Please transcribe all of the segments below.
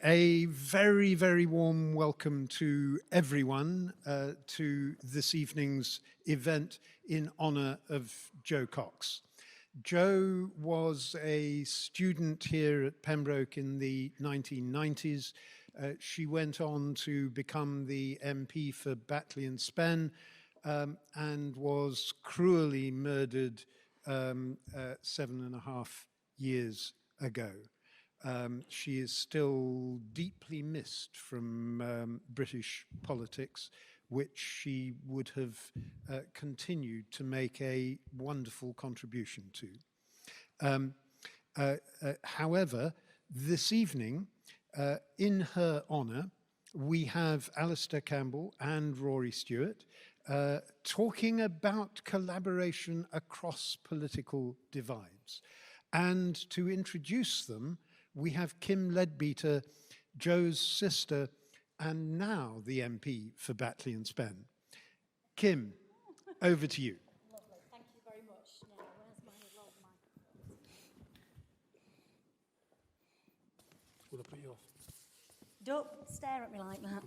A very, very warm welcome to everyone to this evening's event in honour of Jo Cox. Jo was a student here at Pembroke in the 1990s. She went on to become the MP for Batley and Spen and was cruelly murdered 7.5 years ago. She is still deeply missed from British politics, which she would have continued to make a wonderful contribution to. However, this evening, in her honour, we have Alastair Campbell and Rory Stewart talking about collaboration across political divides. And to introduce them, we have Kim Leadbeater, Jo's sister, and now the MP for Batley and Spen. Kim, over to you. Lovely, thank you very much. Now, where's my little microphone? Will I put you off? Don't stare at me like that.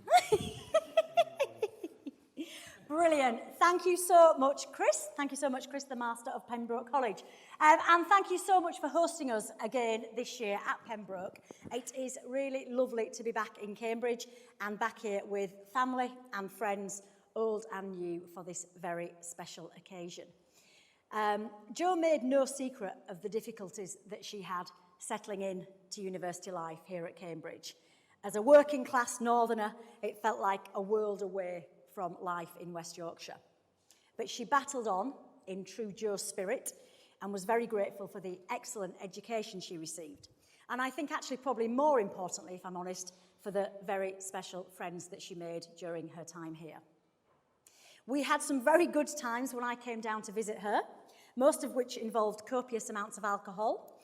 Brilliant. Thank you so much, Chris. Thank you so much, Chris, the Master of Pembroke College. And thank you so much for hosting us again this year at Pembroke. It is really lovely to be back in Cambridge and back here with family and friends, old and new, for this very special occasion. Jo made no secret of the difficulties that she had settling in to university life here at Cambridge. As a working class northerner, it felt like a world away from life in West Yorkshire. But she battled on in true Jo spirit and was very grateful for the excellent education she received. And I think actually probably more importantly, if I'm honest, for the very special friends that she made during her time here. We had some very good times when I came down to visit her, most of which involved copious amounts of alcohol.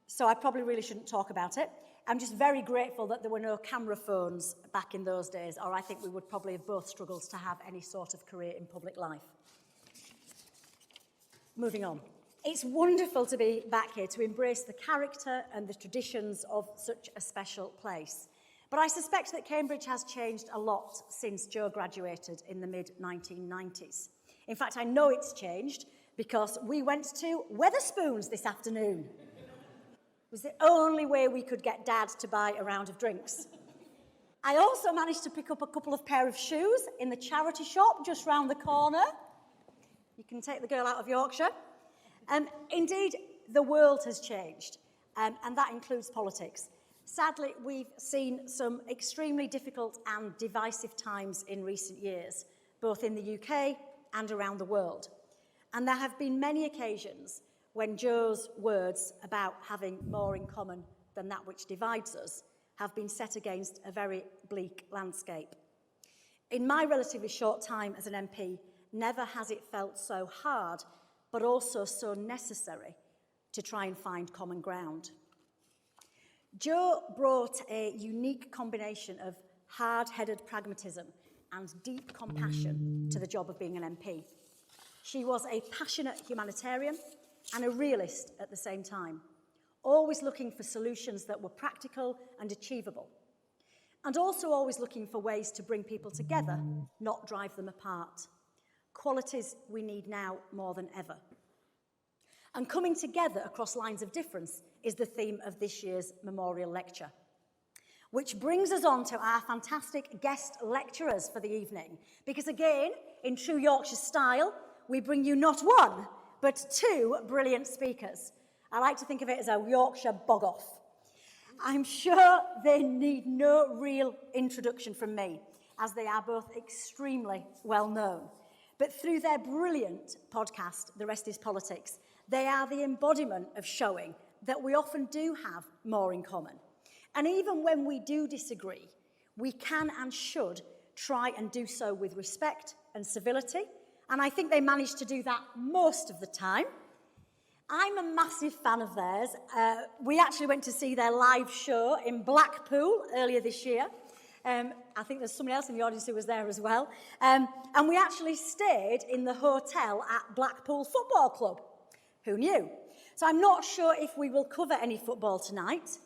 So I probably really shouldn't talk about it. I'm just very grateful that there were no camera phones back in those days, or I think we would probably have both struggled to have any sort of career in public life. Moving on. It's wonderful to be back here to embrace the character and the traditions of such a special place. But I suspect that Cambridge has changed a lot since Jo graduated in the mid-1990s. In fact, I know it's changed because we went to Wetherspoons this afternoon. It was the only way we could get Dad to buy a round of drinks. I also managed to pick up a couple of pair of shoes in the charity shop just round the corner. You can take the girl out of Yorkshire. Indeed, the world has changed, and that includes politics. Sadly, we've seen some extremely difficult and divisive times in recent years, both in the UK and around the world. And there have been many occasions when Jo's words about having more in common than that which divides us have been set against a very bleak landscape. In my relatively short time as an MP, never has it felt so hard, but also so necessary to try and find common ground. Jo brought a unique combination of hard-headed pragmatism and deep compassion to the job of being an MP. She was a passionate humanitarian and a realist at the same time, always looking for solutions that were practical and achievable, and also always looking for ways to bring people together, not drive them apart. Qualities we need now more than ever. And coming together across lines of difference is the theme of this year's Memorial Lecture. Which brings us on to our fantastic guest lecturers for the evening, because again, in true Yorkshire style, we bring you not one, but two brilliant speakers. I like to think of it as a Yorkshire bog-off. I'm sure they need no real introduction from me, as they are both extremely well known. But through their brilliant podcast, The Rest is Politics, they are the embodiment of showing that we often do have more in common. And even when we do disagree, we can and should try and do so with respect and civility. And I think they manage to do that most of the time. I'm a massive fan of theirs. We actually went to see their live show in Blackpool earlier this year. I think there's somebody else in the audience who was there as well. And we actually stayed in the hotel at Blackpool Football Club. Who knew? So I'm not sure if we will cover any football tonight.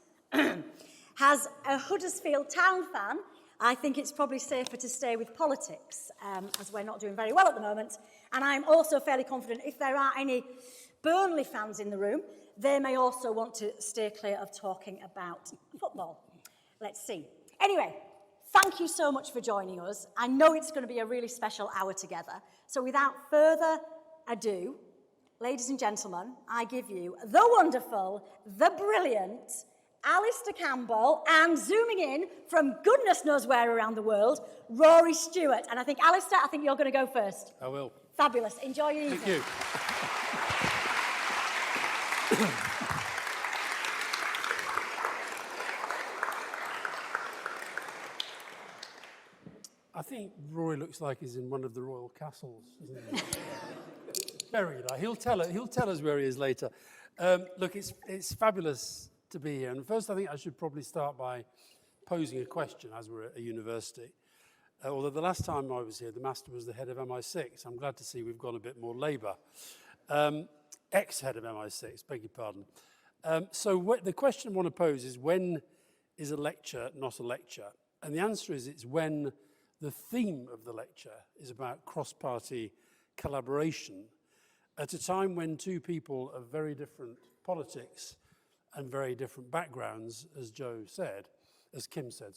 As a Huddersfield Town fan, I think it's probably safer to stay with politics, as we're not doing very well at the moment. And I'm also fairly confident if there are any Burnley fans in the room, they may also want to stay clear of talking about football. Let's see. Anyway, thank you so much for joining us. I know it's going to be a really special hour together. So without further ado, ladies and gentlemen, I give you the wonderful, the brilliant Alastair Campbell, and zooming in from goodness knows where around the world, Rory Stewart. And I think, Alastair, I think you're going to go first. I will. Fabulous. Enjoy your evening. Thank you. I think Rory looks like he's in one of the royal castles, doesn't he? Very nice. He'll tell us where he is later. Look, it's fabulous to be here. And first, I think I should probably start by posing a question, as we're at a university. Although the last time I was here, the Master was the head of MI6. I'm glad to see we've gone a bit more Labour. Ex-head of MI6, beg your pardon. So the question I want to pose is, when is a lecture not a lecture? And the answer is, it's when the theme of the lecture is about cross-party collaboration at a time when two people of very different politics and very different backgrounds, as Kim said,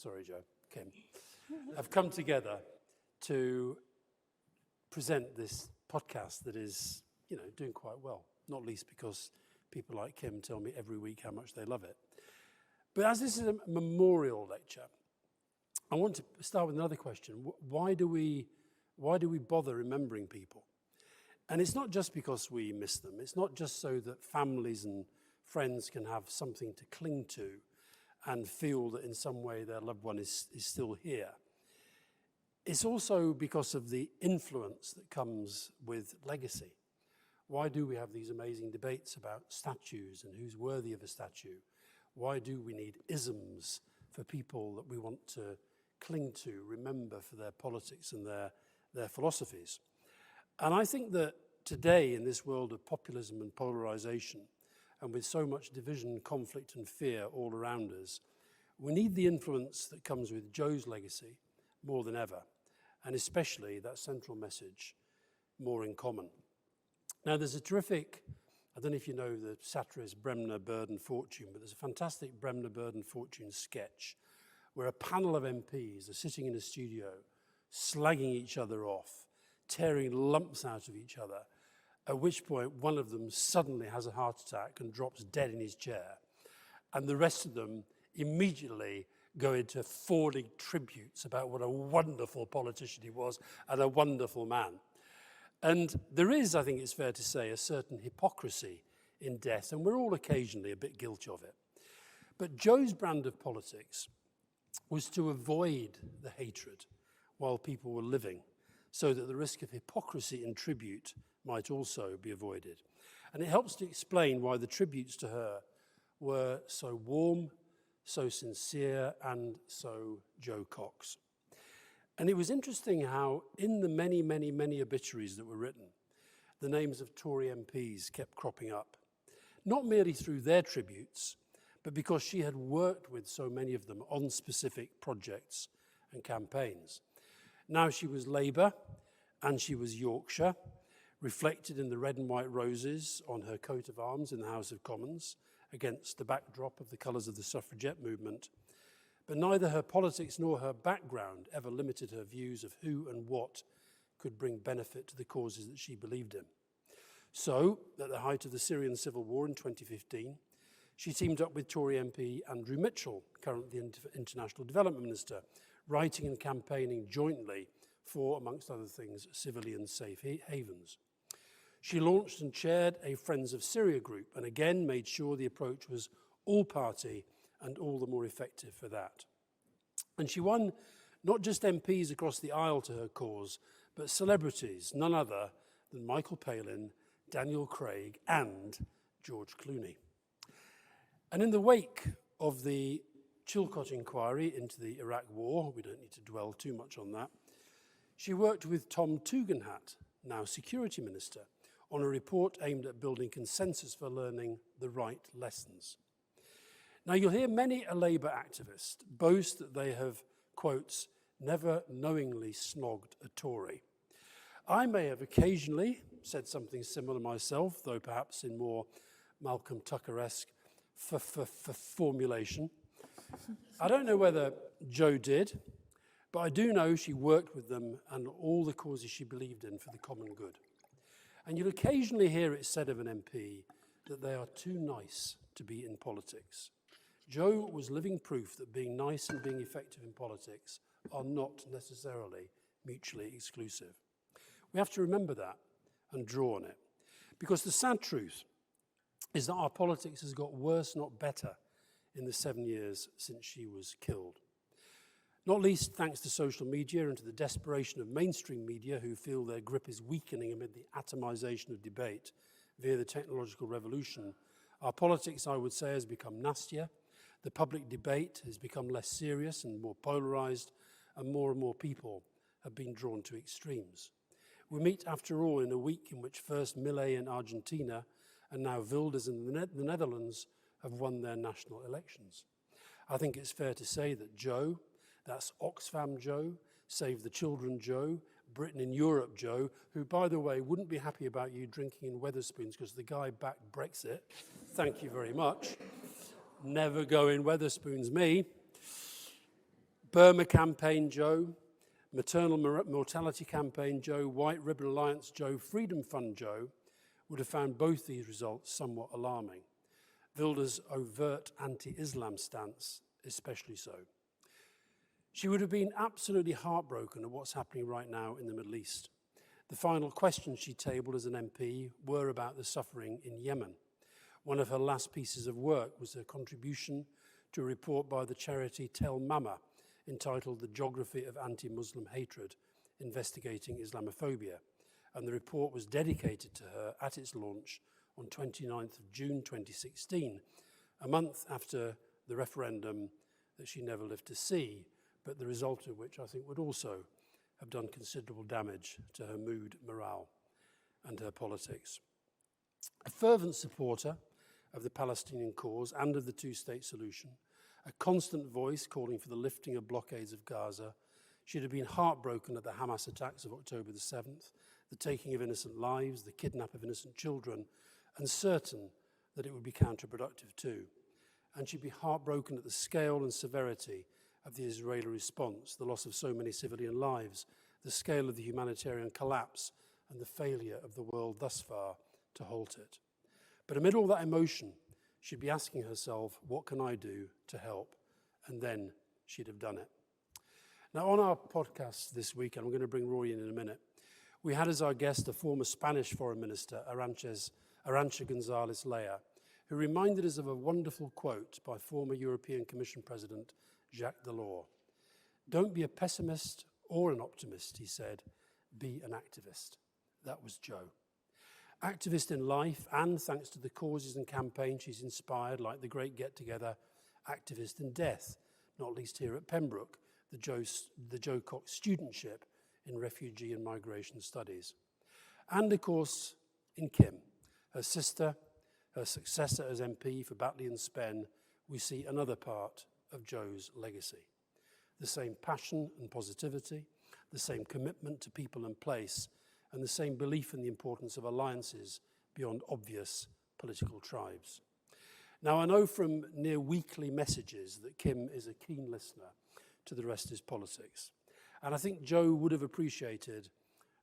have come together to present this podcast that is, doing quite well, not least because people like Kim tell me every week how much they love it. But as this is a memorial lecture, I want to start with another question. Why do we bother remembering people? And it's not just because we miss them. It's not just so that families and friends can have something to cling to and feel that in some way their loved one is still here. It's also because of the influence that comes with legacy. Why do we have these amazing debates about statues and who's worthy of a statue? Why do we need isms for people that we want to cling to, remember for their politics and their philosophies? And I think that today, in this world of populism and polarization, and with so much division, conflict and fear all around us, we need the influence that comes with Jo's legacy more than ever, and especially that central message, more in common. Now, there's a terrific, I don't know if you know the satirist Bremner, Bird and Fortune, but there's a fantastic Bremner, Bird and Fortune sketch where a panel of MPs are sitting in a studio, slagging each other off, tearing lumps out of each other, at which point one of them suddenly has a heart attack and drops dead in his chair. And the rest of them immediately go into falling tributes about what a wonderful politician he was and a wonderful man. And there is, I think it's fair to say, a certain hypocrisy in death, and we're all occasionally a bit guilty of it. But Jo's brand of politics was to avoid the hatred while people were living, so that the risk of hypocrisy in tribute might also be avoided. And it helps to explain why the tributes to her were so warm, so sincere, and so Jo Cox. And it was interesting how in the many, many, many obituaries that were written, the names of Tory MPs kept cropping up, not merely through their tributes, but because she had worked with so many of them on specific projects and campaigns. Now she was Labour and she was Yorkshire, reflected in the red and white roses on her coat of arms in the House of Commons against the backdrop of the colours of the suffragette movement. But neither her politics nor her background ever limited her views of who and what could bring benefit to the causes that she believed in. So, at the height of the Syrian civil war in 2015, she teamed up with Tory MP Andrew Mitchell, currently International Development Minister, writing and campaigning jointly for, amongst other things, civilian safe havens. She launched and chaired a Friends of Syria group and again made sure the approach was all-party and all the more effective for that. And she won not just MPs across the aisle to her cause, but celebrities, none other than Michael Palin, Daniel Craig and George Clooney. And in the wake of the Chilcot inquiry into the Iraq war, we don't need to dwell too much on that, she worked with Tom Tugendhat, now Security Minister, on a report aimed at building consensus for learning the right lessons. Now, you'll hear many a Labour activist boast that they have, quotes, never knowingly snogged a Tory. I may have occasionally said something similar myself, though perhaps in more Malcolm Tucker-esque formulation. I don't know whether Jo did, but I do know she worked with them and all the causes she believed in for the common good. And you'll occasionally hear it said of an MP that they are too nice to be in politics. Jo was living proof that being nice and being effective in politics are not necessarily mutually exclusive. We have to remember that and draw on it. Because the sad truth is that our politics has got worse, not better, in the 7 years since she was killed. Not least thanks to social media and to the desperation of mainstream media who feel their grip is weakening amid the atomization of debate via the technological revolution. Our politics, I would say, has become nastier. The public debate has become less serious and more polarized, and more people have been drawn to extremes. We meet, after all, in a week in which first Millet in Argentina and now Wilders in the Netherlands have won their national elections. I think it's fair to say that Jo, that's Oxfam Jo, Save the Children Jo, Britain in Europe Jo, who, by the way, wouldn't be happy about you drinking in Wetherspoons because the guy backed Brexit. Thank you very much. Never go in Wetherspoons, me. Burma Campaign Jo, Maternal Mortality Campaign Jo, White Ribbon Alliance Jo, Freedom Fund Jo would have found both these results somewhat alarming. Wilders' overt anti-Islam stance especially so. She would have been absolutely heartbroken at what's happening right now in the Middle East. The final questions she tabled as an MP were about the suffering in Yemen. One of her last pieces of work was her contribution to a report by the charity Tel Mama entitled The Geography of Anti-Muslim Hatred, Investigating Islamophobia. And the report was dedicated to her at its launch on 29th of June 2016, a month after the referendum that she never lived to see, but the result of which I think would also have done considerable damage to her mood, morale, and her politics. A fervent supporter of the Palestinian cause and of the two-state solution, a constant voice calling for the lifting of blockades of Gaza, she'd have been heartbroken at the Hamas attacks of October the 7th, the taking of innocent lives, the kidnap of innocent children, and certain that it would be counterproductive too. And she'd be heartbroken at the scale and severity of the Israeli response, the loss of so many civilian lives, the scale of the humanitarian collapse, and the failure of the world thus far to halt it. But amid all that emotion, she'd be asking herself, what can I do to help? And then she'd have done it. Now, on our podcast this week, and I'm going to bring Rory in a minute, we had as our guest a former Spanish Foreign Minister, Arantxa González Leia, who reminded us of a wonderful quote by former European Commission President Jacques Delors. Don't be a pessimist or an optimist, he said, be an activist. That was Jo. Activist in life and, thanks to the causes and campaigns she's inspired, like the Great Get-Together, activist in death, not least here at Pembroke, the Jo Cox Studentship in Refugee and Migration Studies. And, of course, in Kim, her sister, her successor as MP for Batley and Spen, we see another part of Jo's legacy. The same passion and positivity, the same commitment to people and place, and the same belief in the importance of alliances beyond obvious political tribes. Now, I know from near weekly messages that Kim is a keen listener to the rest is politics. And I think Jo would have appreciated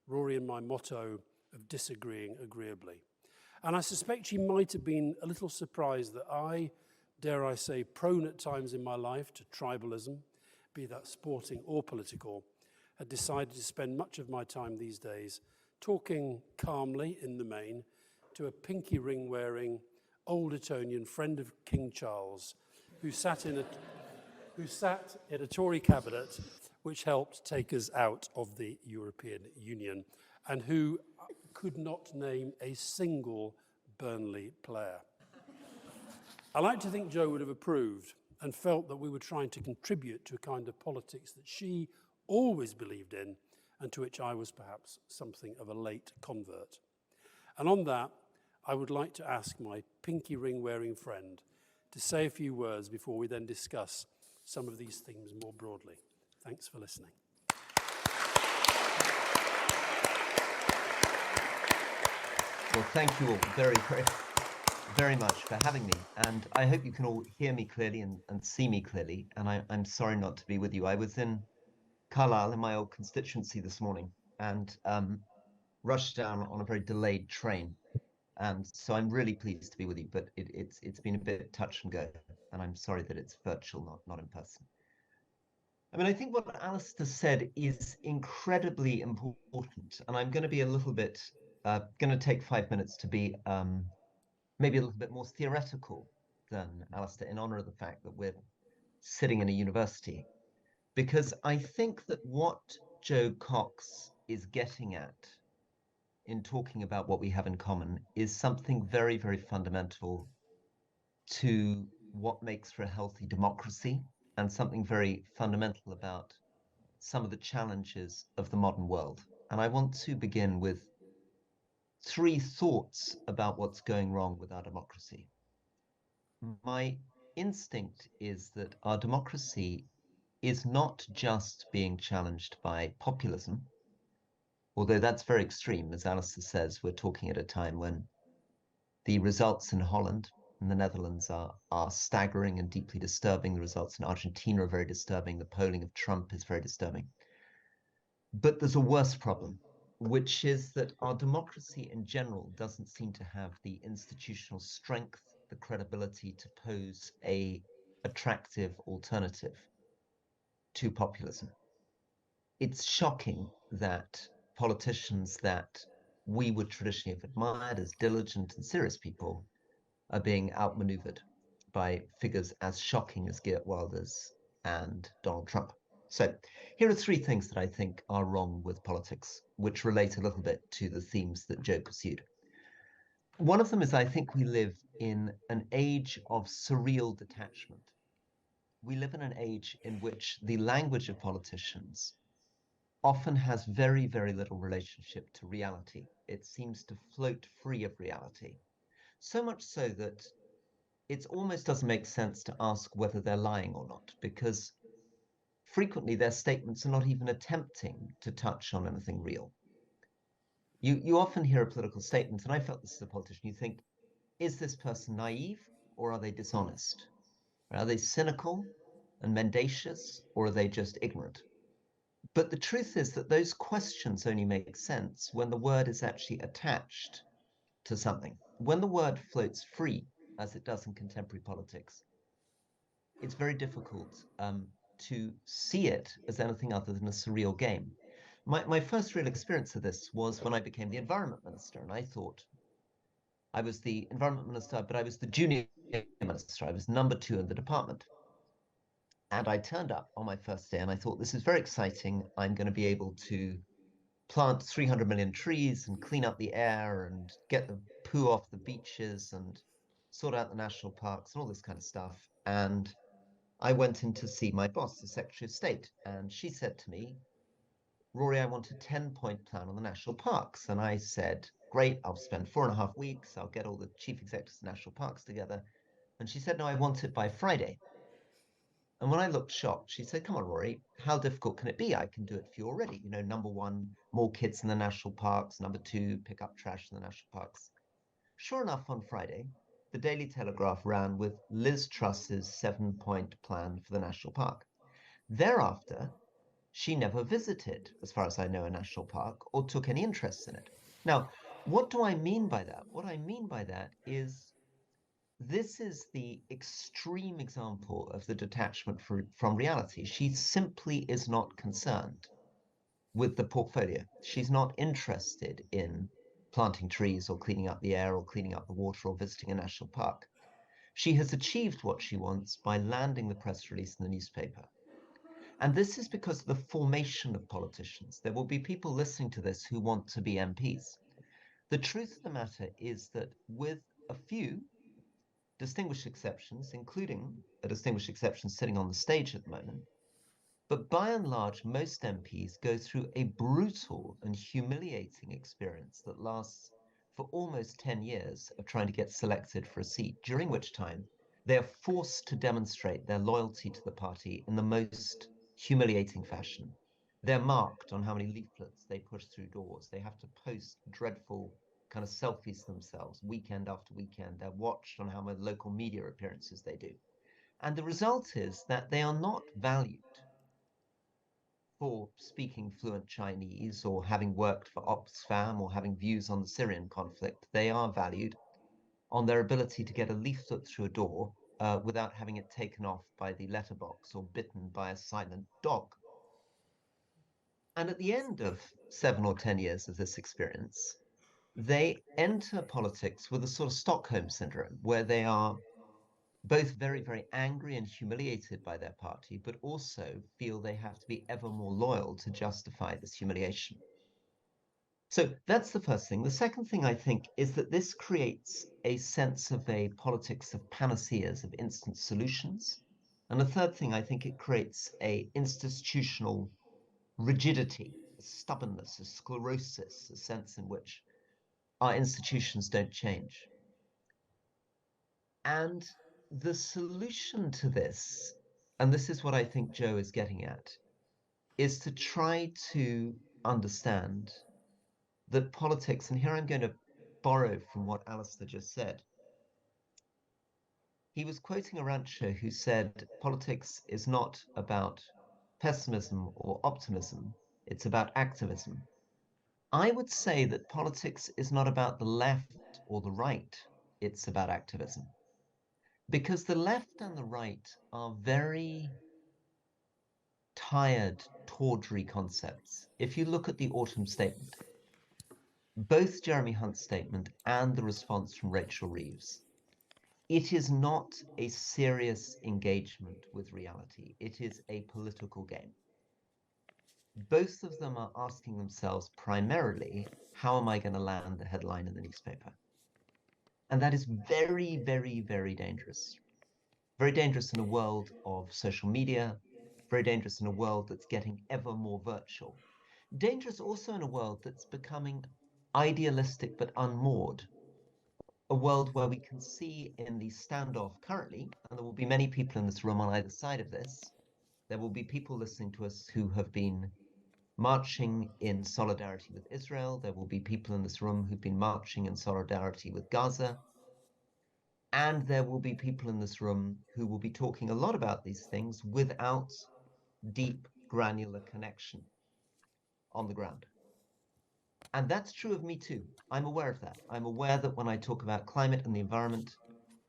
Rory and my motto of disagreeing agreeably. And I suspect she might have been a little surprised that I, dare I say, prone at times in my life to tribalism, be that sporting or political, had decided to spend much of my time these days talking calmly, in the main, to a pinky ring-wearing, old Etonian friend of King Charles, who sat in a Tory cabinet which helped take us out of the European Union, and who could not name a single Burnley player. I like to think Jo would have approved and felt that we were trying to contribute to a kind of politics that she always believed in, and to which I was perhaps something of a late convert. And on that, I would like to ask my pinky ring-wearing friend to say a few words before we then discuss some of these themes more broadly. Thanks for listening. Well, thank you all very much for having me. And I hope you can all hear me clearly and see me clearly. And I'm sorry not to be with you. I was in Carlisle in my old constituency this morning and rushed down on a very delayed train. And so I'm really pleased to be with you, but it's been a bit touch and go. And I'm sorry that it's virtual, not in person. I mean, I think what Alastair said is incredibly important. And I'm going to be a little bit, going to take 5 minutes to be maybe a little bit more theoretical than Alastair in honor of the fact that we're sitting in a university. Because I think that what Jo Cox is getting at in talking about what we have in common is something very, very fundamental to what makes for a healthy democracy and something very fundamental about some of the challenges of the modern world. And I want to begin with 3 thoughts about what's going wrong with our democracy. My instinct is that our democracy is not just being challenged by populism, although that's very extreme. As Alastair says, we're talking at a time when the results in Holland and the Netherlands are staggering and deeply disturbing. The results in Argentina are very disturbing. The polling of Trump is very disturbing. But there's a worse problem, which is that our democracy in general doesn't seem to have the institutional strength, the credibility to pose an attractive alternative to populism. It's shocking that politicians that we would traditionally have admired as diligent and serious people are being outmaneuvered by figures as shocking as Geert Wilders and Donald Trump. So here are 3 things that I think are wrong with politics, which relate a little bit to the themes that Jo pursued. One of them is I think we live in an age of surreal detachment. We live in an age in which the language of politicians often has very, very little relationship to reality. It seems to float free of reality. So much so that it almost doesn't make sense to ask whether they're lying or not, because frequently their statements are not even attempting to touch on anything real. You often hear a political statement, and I felt this as a politician, you think, is this person naive or are they dishonest? Are they cynical and mendacious or are they just ignorant? But the truth is that those questions only make sense when the word is actually attached to something. When the word floats free, as it does in contemporary politics, it's very difficult to see it as anything other than a surreal game. My first real experience of this was when I became the environment minister, and I thought I was the environment minister, but I was the junior minister. I was number 2 in the department. And I turned up on my first day and I thought, this is very exciting. I'm going to be able to plant 300 million trees and clean up the air and get the poo off the beaches and sort out the national parks and all this kind of stuff. And I went in to see my boss, the Secretary of State, and she said to me, Rory, I want a 10-point plan on the national parks. And I said, great, I'll spend 4.5 weeks. I'll get all the chief executives of national parks together. And she said, no, I want it by Friday. And when I looked shocked, she said, come on, Rory, how difficult can it be? I can do it for you already. You know, number 1, more kids in the national parks. Number 2, pick up trash in the national parks. Sure enough, on Friday, the Daily Telegraph ran with Liz Truss's 7-point plan for the national park. Thereafter, she never visited, as far as I know, a national park or took any interest in it. Now, what do I mean by that? What I mean by that is this is the extreme example of the detachment from reality. She simply is not concerned with the portfolio. She's not interested in planting trees or cleaning up the air or cleaning up the water or visiting a national park. She has achieved what she wants by landing the press release in the newspaper. And this is because of the formation of politicians. There will be people listening to this who want to be MPs. The truth of the matter is that with a few distinguished exceptions, including a distinguished exception sitting on the stage at the moment, but by and large, most MPs go through a brutal and humiliating experience that lasts for almost 10 years of trying to get selected for a seat, during which time They are forced to demonstrate their loyalty to the party in the most humiliating fashion. They're marked on how many leaflets they push through doors. They have to post dreadful kind of selfies themselves weekend after weekend. They're watched on how many local media appearances they do. And the result is that they are not valued for speaking fluent Chinese or having worked for Oxfam or having views on the Syrian conflict. They are valued on their ability to get a leaflet through a door without having it taken off by the letterbox or bitten by a silent dog. And at the end of 7 or 10 years of this experience, they enter politics with a sort of Stockholm syndrome, where they are both very, very angry and humiliated by their party, but also feel they have to be ever more loyal to justify this humiliation. So that's the first thing. The second thing, I think, is that this creates a sense of a politics of panaceas, of instant solutions. And the third thing, I think it creates a institutional rigidity, a stubbornness, a sclerosis, a sense in which our institutions don't change. And the solution to this, and this is what I think Jo is getting at, is to try to understand that politics, and here I'm going to borrow from what Alastair just said. He was quoting a rancher who said, politics is not about pessimism or optimism, it's about activism. I would say that politics is not about the left or the right, it's about activism. Because the left and the right are very tired, tawdry concepts. If you look at the autumn statement, both Jeremy Hunt's statement and the response from Rachel Reeves, it is not a serious engagement with reality. It is a political game. Both of them are asking themselves primarily, how am I going to land the headline in the newspaper? And that is very, very, very dangerous. Very dangerous in a world of social media, very dangerous in a world that's getting ever more virtual. Dangerous also in a world that's becoming idealistic but unmoored. A world where we can see in the standoff currently, and there will be many people in this room on either side of this, there will be people listening to us who have been marching in solidarity with Israel. There will be people in this room who've been marching in solidarity with Gaza. And there will be people in this room who will be talking a lot about these things without deep, granular connection on the ground. And that's true of me too. I'm aware of that. I'm aware that when I talk about climate and the environment,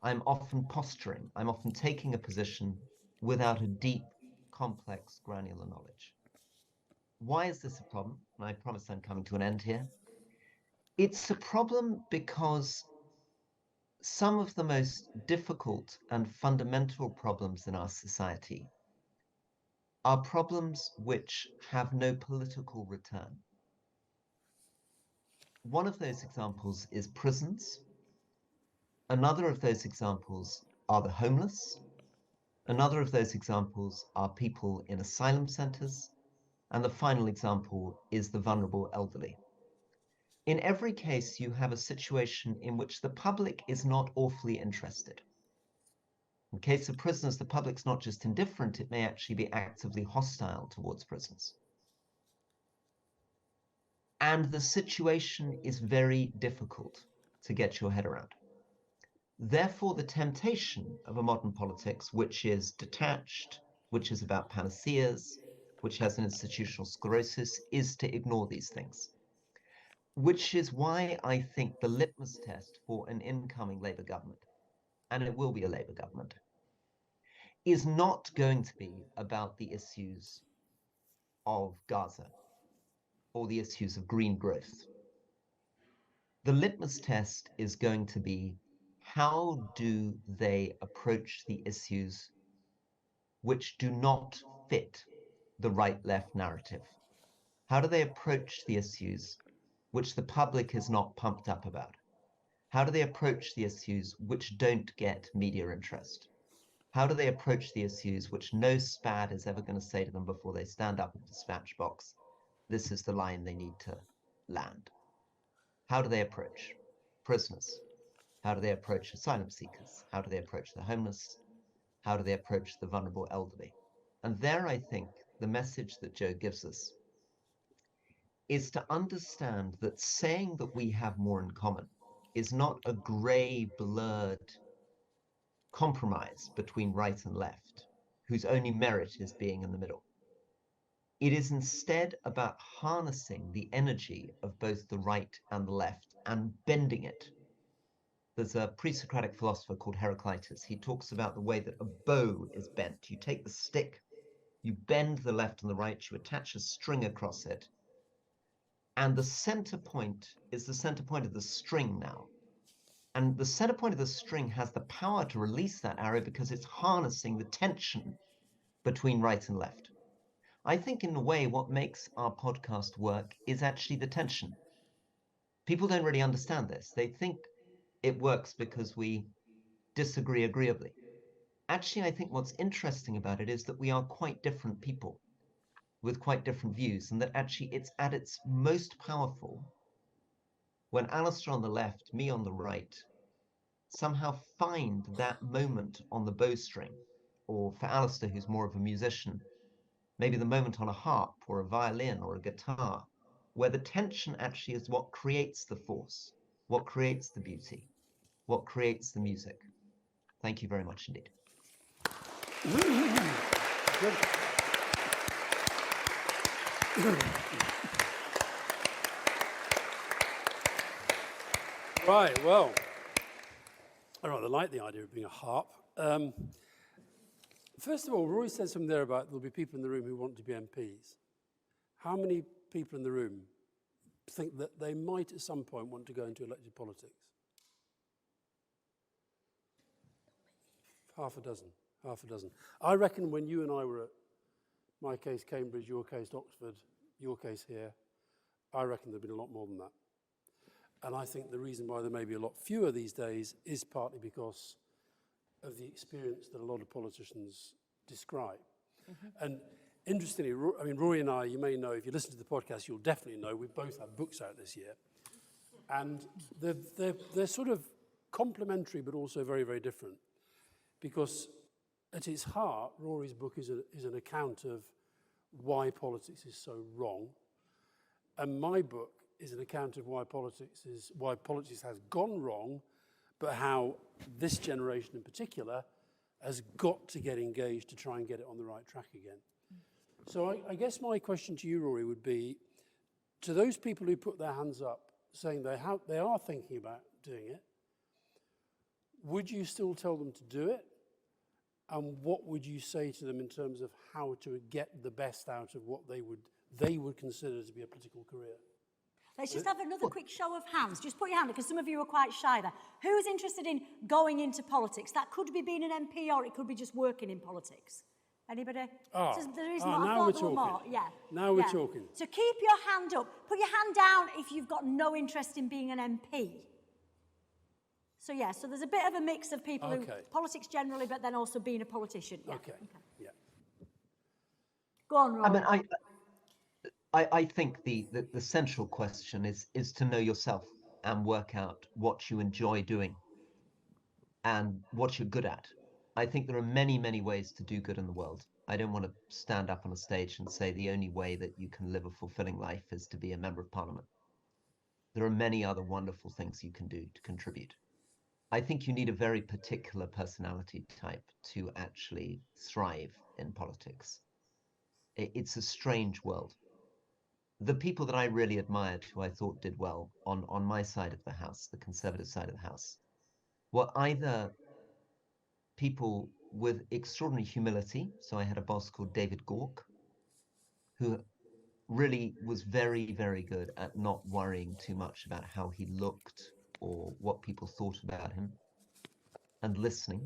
I'm often posturing. I'm often taking a position without a deep, complex, granular knowledge. Why is this a problem? And I promise I'm coming to an end here. It's a problem because some of the most difficult and fundamental problems in our society are problems which have no political return. One of those examples is prisons. Another of those examples are the homeless. Another of those examples are people in asylum centers. And the final example is the vulnerable elderly. In every case, you have a situation in which the public is not awfully interested. In the case of prisoners, the public's not just indifferent, it may actually be actively hostile towards prisoners. And the situation is very difficult to get your head around. Therefore, the temptation of a modern politics, which is detached, which is about panaceas, which has an institutional sclerosis, is to ignore these things. Which is why I think the litmus test for an incoming Labour government, and it will be a Labour government, is not going to be about the issues of Gaza or the issues of green growth. The litmus test is going to be, how do they approach the issues which do not fit the right-left narrative? How do they approach the issues which the public is not pumped up about? How do they approach the issues which don't get media interest? How do they approach the issues which no SPAD is ever going to say to them before they stand up in the dispatch box, this is the line they need to land? How do they approach prisoners, How do they approach asylum seekers? How do they approach the homeless? How do they approach the vulnerable elderly? And there, I think, the message that Jo gives us is to understand that saying that we have more in common is not a grey, blurred compromise between right and left, whose only merit is being in the middle. It is instead about harnessing the energy of both the right and the left and bending it. There's a pre-Socratic philosopher called Heraclitus. He talks about the way that a bow is bent. You take the stick, you bend the left and the right, you attach a string across it, and the center point is the center point of the string now. And the center point of the string has the power to release that arrow because it's harnessing the tension between right and left. I think in a way, what makes our podcast work is actually the tension. People don't really understand this. They think it works because we disagree agreeably. Actually, I think what's interesting about it is that we are quite different people with quite different views, and that actually it's at its most powerful when Alastair on the left, me on the right, somehow find that moment on the bowstring, or for Alastair, who's more of a musician, maybe the moment on a harp or a violin or a guitar, where the tension actually is what creates the force, what creates the beauty, what creates the music. Thank you very much indeed. Right, well, I rather like the idea of being a harp. First of all, Rory said something there about there'll be people in the room who want to be MPs. How many people in the room think that they might at some point want to go into elected politics? Half a dozen. I reckon when you and I were at, my case, Cambridge, your case, Oxford, your case here, I reckon there'd been a lot more than that. And I think the reason why there may be a lot fewer these days is partly because of the experience that a lot of politicians describe. Mm-hmm. And interestingly, I mean, Rory and I, you may know, if you listen to the podcast, you'll definitely know, we both have books out this year. And they're sort of complementary, but also very, very different. Because at its heart, Rory's book is an account of why politics is so wrong. And my book is an account of why politics has gone wrong, but how this generation in particular has got to get engaged to try and get it on the right track again. So I guess my question to you, Rory, would be, to those people who put their hands up saying they are thinking about doing it, would you still tell them to do it? And what would you say to them in terms of how to get the best out of what they would consider to be a political career? Let's just have another quick show of hands. Just put your hand up, because some of you are quite shy there. Who's interested in going into politics? That could be being an MP, or it could be just working in politics. Anybody? Now we're talking. Yeah. Now we're talking. So keep your hand up. Put your hand down if you've got no interest in being an MP. So yeah, so there's a bit of a mix of people who politics generally, but then also being a politician. Yeah. Okay. Yeah. Go on, Rory. I mean, I think the central question is to know yourself and work out what you enjoy doing and what you're good at. I think there are many, many ways to do good in the world. I don't want to stand up on a stage and say the only way that you can live a fulfilling life is to be a member of parliament. There are many other wonderful things you can do to contribute. I think you need a very particular personality type to actually thrive in politics. It's a strange world. The people that I really admired, who I thought did well on my side of the house, the Conservative side of the house, were either people with extraordinary humility. So I had a boss called David Gork, who really was very, very good at not worrying too much about how he looked or what people thought about him, and listening.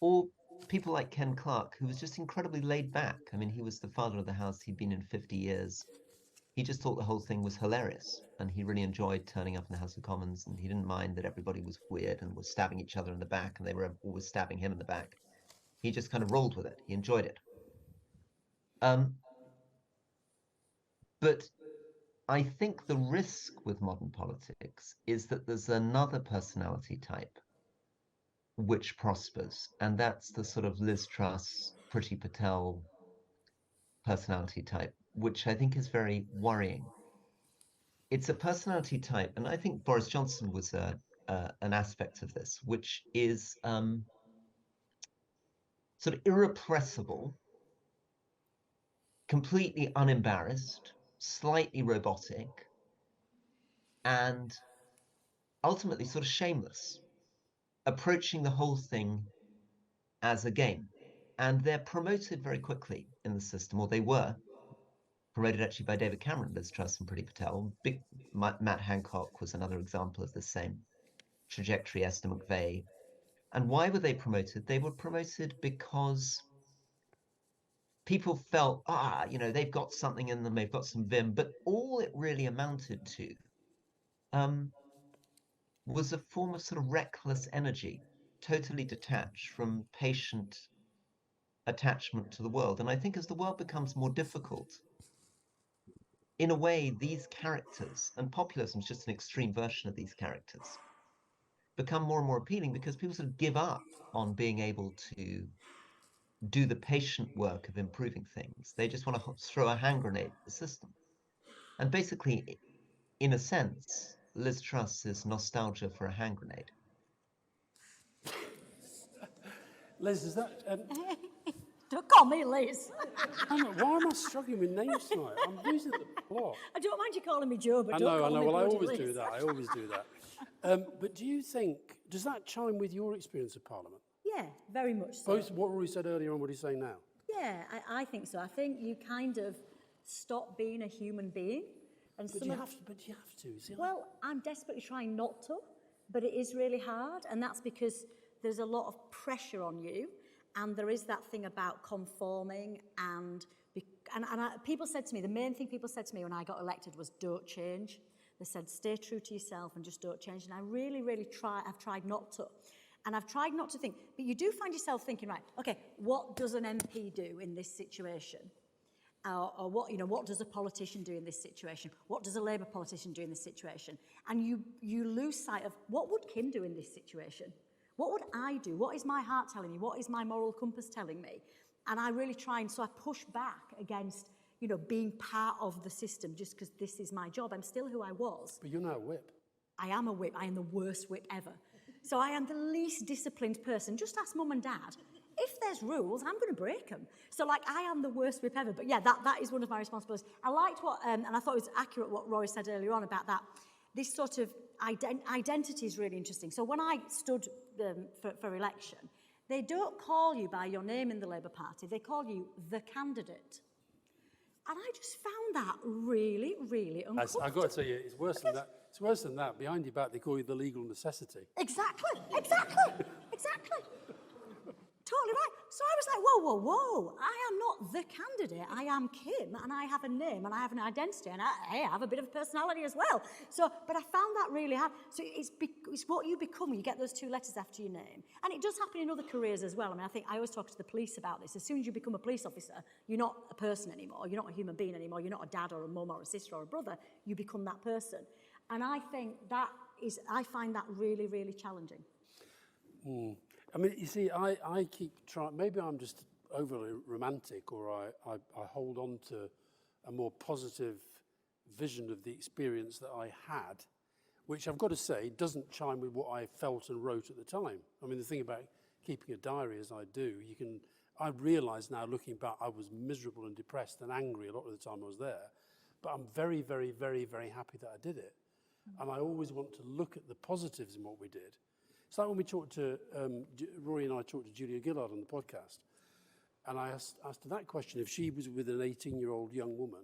Or people like Ken Clarke, who was just incredibly laid back. I mean, he was the father of the house. He'd been in 50 years. He just thought the whole thing was hilarious, and he really enjoyed turning up in the House of Commons, and he didn't mind that everybody was weird and was stabbing each other in the back, and they were always stabbing him in the back. He just kind of rolled with it. He enjoyed it. But I think the risk with modern politics is that there's another personality type which prospers, and that's the sort of Liz Truss, Priti Patel personality type, which I think is very worrying. It's a personality type, and I think Boris Johnson was an aspect of this, which is sort of irrepressible, completely unembarrassed, slightly robotic, and ultimately sort of shameless, approaching the whole thing as a game. And they're promoted very quickly in the system, or they were promoted actually by David Cameron, Liz Truss and Priti Patel. Matt Hancock was another example of the same trajectory, Esther McVeigh. And why were they promoted? They were promoted because people felt, they've got something in them, they've got some vim, but all it really amounted to was a form of sort of reckless energy, totally detached from patient attachment to the world. And I think as the world becomes more difficult, in a way, these characters, and populism is just an extreme version of these characters, become more and more appealing because people sort of give up on being able to do the patient work of improving things. They just want to throw a hand grenade at the system. And basically, in a sense, Liz Truss is nostalgia for a hand grenade. Liz, is that... Don't call me Liz. Why am I struggling with names tonight? I'm losing the plot. I don't mind you calling me Jo, but I don't know. call me Well, I bloody always Liz. do that. But do you think, does that chime with your experience of Parliament? Yeah, very much so. Both what Rory said earlier and what he's saying now? Yeah, I think so. I think you kind of stop being a human being. And But you have to. See, well, I'm desperately trying not to, but it is really hard. And that's because there's a lot of pressure on you. And there is that thing about conforming people said to me, the main thing people said to me when I got elected was don't change. They said, stay true to yourself and just don't change. And I really, really I've tried not to. And I've tried not to think, but you do find yourself thinking, right, okay, what does an MP do in this situation? Or what does a politician do in this situation? What does a Labour politician do in this situation? And you lose sight of what would Kim do in this situation? What would I do? What is my heart telling me? What is my moral compass telling me? And I really try, and so I push back against, being part of the system just because this is my job. I'm still who I was. But you're now a whip. I am a whip. I am the worst whip ever. So I am the least disciplined person. Just ask mum and dad. If there's rules, I'm going to break them. So, I am the worst whip ever. But yeah, that is one of my responsibilities. I liked what, and I thought it was accurate what Rory said earlier on about that. This sort of identity is really interesting. So when I stood for election, they don't call you by your name in the Labour Party. They call you the candidate. And I just found that really, really uncomfortable. I've got to tell you, it's worse than that. It's worse than that. Behind your back, they call you the legal necessity. Exactly. Totally right. So I was like, whoa. I am not the candidate. I am Kim, and I have a name, and I have an identity, and I have a bit of a personality as well. So, but I found that really hard. So it's what you become when you get those two letters after your name. And it does happen in other careers as well. I mean, I think I always talk to the police about this. As soon as you become a police officer, you're not a person anymore. You're not a human being anymore. You're not a dad or a mum or a sister or a brother. You become that person. And I think I find that really, really challenging. I mean, you see, I keep trying, maybe I'm just overly romantic, or I hold on to a more positive vision of the experience that I had, which I've got to say doesn't chime with what I felt and wrote at the time. I mean, the thing about keeping a diary as I do, I realise now looking back, I was miserable and depressed and angry a lot of the time I was there, but I'm very, very, very, very happy that I did it. And I always want to look at the positives in what we did. It's like when we talked to, Rory and I talked to Julia Gillard on the podcast, and I asked her that question, if she was with an 18-year-old young woman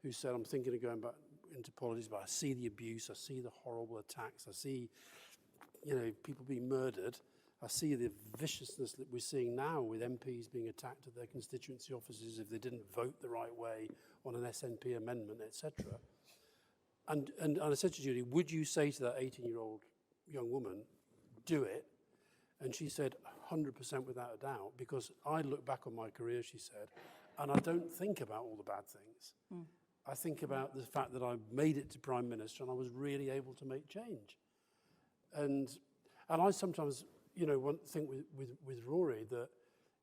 who said, I'm thinking of going back into politics, but I see the abuse, I see the horrible attacks, I see, people being murdered, I see the viciousness that we're seeing now with MPs being attacked at their constituency offices if they didn't vote the right way on an SNP amendment, etc. And I said to Julie, would you say to that 18-year-old young woman, do it? And she said, 100% without a doubt, because I look back on my career, she said, and I don't think about all the bad things. I think about the fact that I made it to Prime Minister and I was really able to make change. And I sometimes, think with Rory that,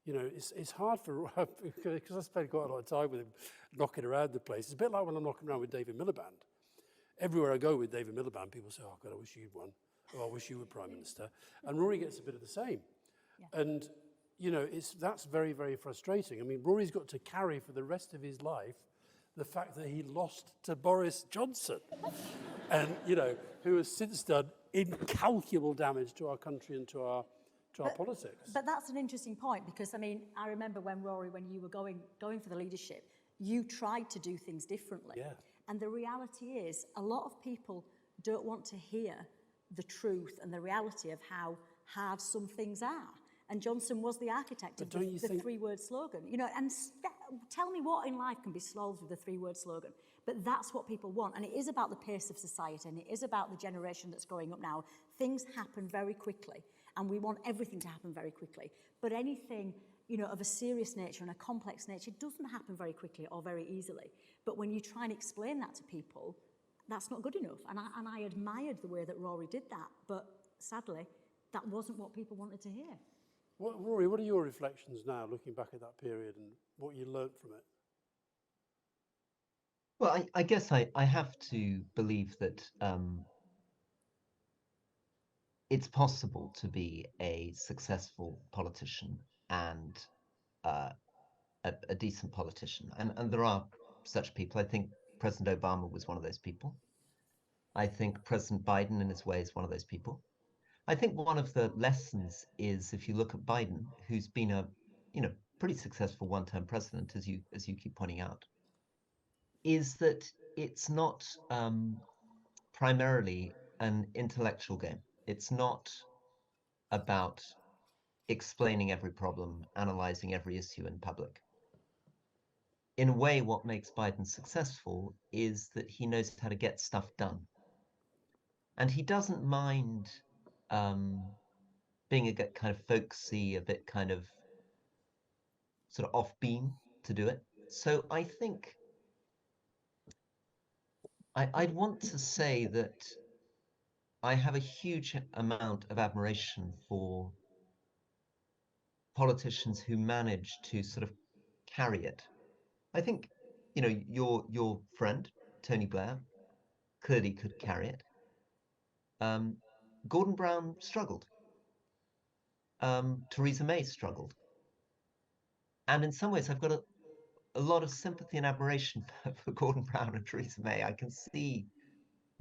it's hard for, because I spend quite a lot of time with him knocking around the place. It's a bit like when I'm knocking around with David Miliband. Everywhere I go with David Miliband, people say, oh God, I wish you'd won. Oh, I wish you were Prime Minister. And Rory gets a bit of the same. Yeah. And, that's very, very frustrating. I mean, Rory's got to carry for the rest of his life the fact that he lost to Boris Johnson and, who has since done incalculable damage to our country and to our politics. But that's an interesting point because, I remember when Rory, when you were going for the leadership, you tried to do things differently. Yeah. And the reality is a lot of people don't want to hear the truth and the reality of how hard some things are. And Johnson was the architect of the three-word slogan. And tell me what in life can be solved with a three-word slogan. But that's what people want. And it is about the pace of society, and it is about the generation that's growing up now. Things happen very quickly, and we want everything to happen very quickly. But anything, of a serious nature and a complex nature doesn't happen very quickly or very easily. But when you try and explain that to people, that's not good enough. And I admired the way that Rory did that. But sadly, that wasn't what people wanted to hear. Rory, what are your reflections now, looking back at that period and what you learnt from it? Well, I guess I have to believe that it's possible to be a successful politician and a decent politician. And there are such people. I think President Obama was one of those people. I think President Biden, in his way, is one of those people. I think one of the lessons is, if you look at Biden, who's been a pretty successful one-term president, as you keep pointing out, is that it's not primarily an intellectual game. It's not about explaining every problem, analyzing every issue in public. In a way, what makes Biden successful is that he knows how to get stuff done. And he doesn't mind being a bit kind of folksy, a bit kind of sort of off beam to do it. So I think I'd want to say that I have a huge amount of admiration for politicians who manage to sort of carry it. I think, your friend, Tony Blair, clearly could carry it. Gordon Brown struggled. Theresa May struggled. And in some ways, I've got a lot of sympathy and admiration for Gordon Brown and Theresa May. I can see,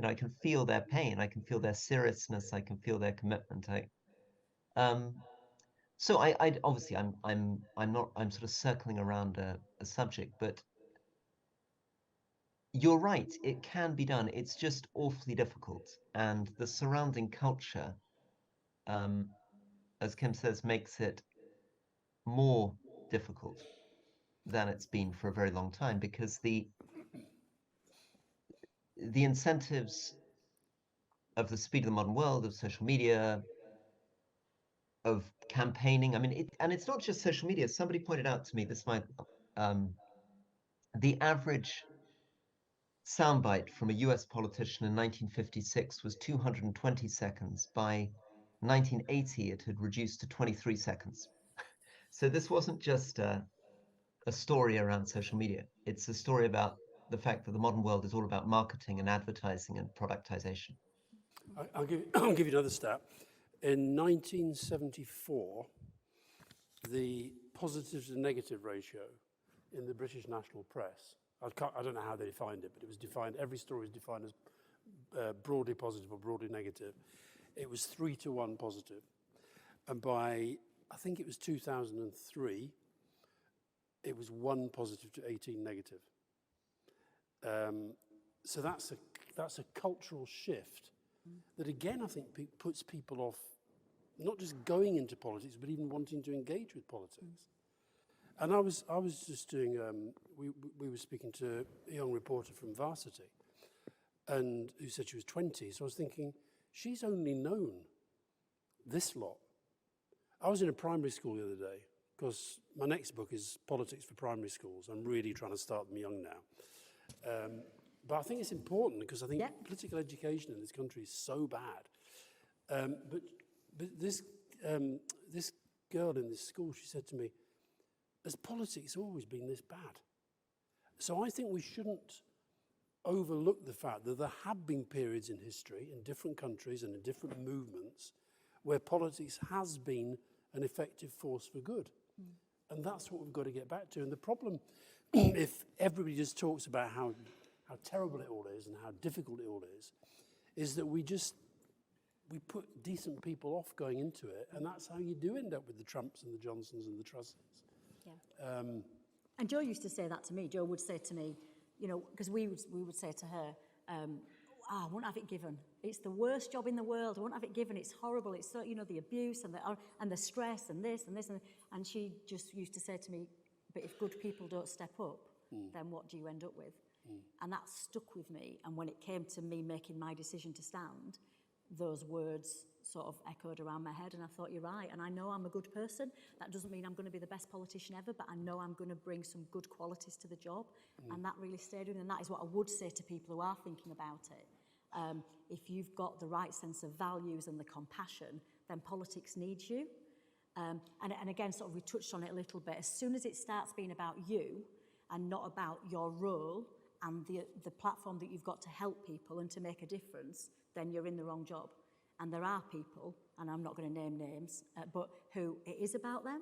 I can feel their pain. I can feel their seriousness. I can feel their commitment. So I obviously I'm sort of circling around a subject, but you're right. It can be done. It's just awfully difficult, and the surrounding culture, as Kim says, makes it more difficult than it's been for a very long time, because the incentives of the speed of the modern world, of social media, of campaigning. I mean, it's not just social media. Somebody pointed out to me this might the average soundbite from a US politician in 1956 was 220 seconds. By 1980, it had reduced to 23 seconds. So this wasn't just a story around social media. It's a story about the fact that the modern world is all about marketing and advertising and productization. I'll give you another stat. In 1974, the positive to negative ratio in the British national press, I don't know how they defined it, but it was defined, every story was defined as broadly positive or broadly negative. It was 3-to-1 positive. And by, I think it was 2003, it was 1 positive to 18 negative. So that's a cultural shift that, again, I think puts people off not just going into politics, but even wanting to engage with politics. And I was just doing, we were speaking to a young reporter from Varsity, and who said she was 20. So I was thinking, she's only known this lot. I was in a primary school the other day, because my next book is Politics for Primary Schools. I'm really trying to start them young now. But I think it's important because I think Yeah. political education in this country is so bad. But this girl in this school, she said to me, has politics always been this bad? So I think we shouldn't overlook the fact that there have been periods in history in different countries and in different movements where politics has been an effective force for good. And that's what we've got to get back to. And the problem, if everybody just talks about how terrible it all is and how difficult it all is that we put decent people off going into it, and that's how you do end up with the Trumps and the Johnsons and the Trusses. Yeah. And Jo used to say that to me. Jo would say to me, you know, because we would say to her, I won't have it given. It's the worst job in the world. I won't have it given. It's horrible. It's so, you know, the abuse and the stress and this and this. And she just used to say to me, but if good people don't step up, then what do you end up with? And that stuck with me. And when it came to me making my decision to stand, those words sort of echoed around my head, and I thought, you're right. And I know I'm a good person. That doesn't mean I'm going to be the best politician ever, but I know I'm going to bring some good qualities to the job. And that really stayed with me. And that is what I would say to people who are thinking about it. If you've got the right sense of values and the compassion, then politics needs you. And again, sort of we touched on it a little bit. As soon as it starts being about you and not about your role and the platform that you've got to help people and to make a difference, then you're in the wrong job. And there are people, and I'm not going to name names, but who it is about them.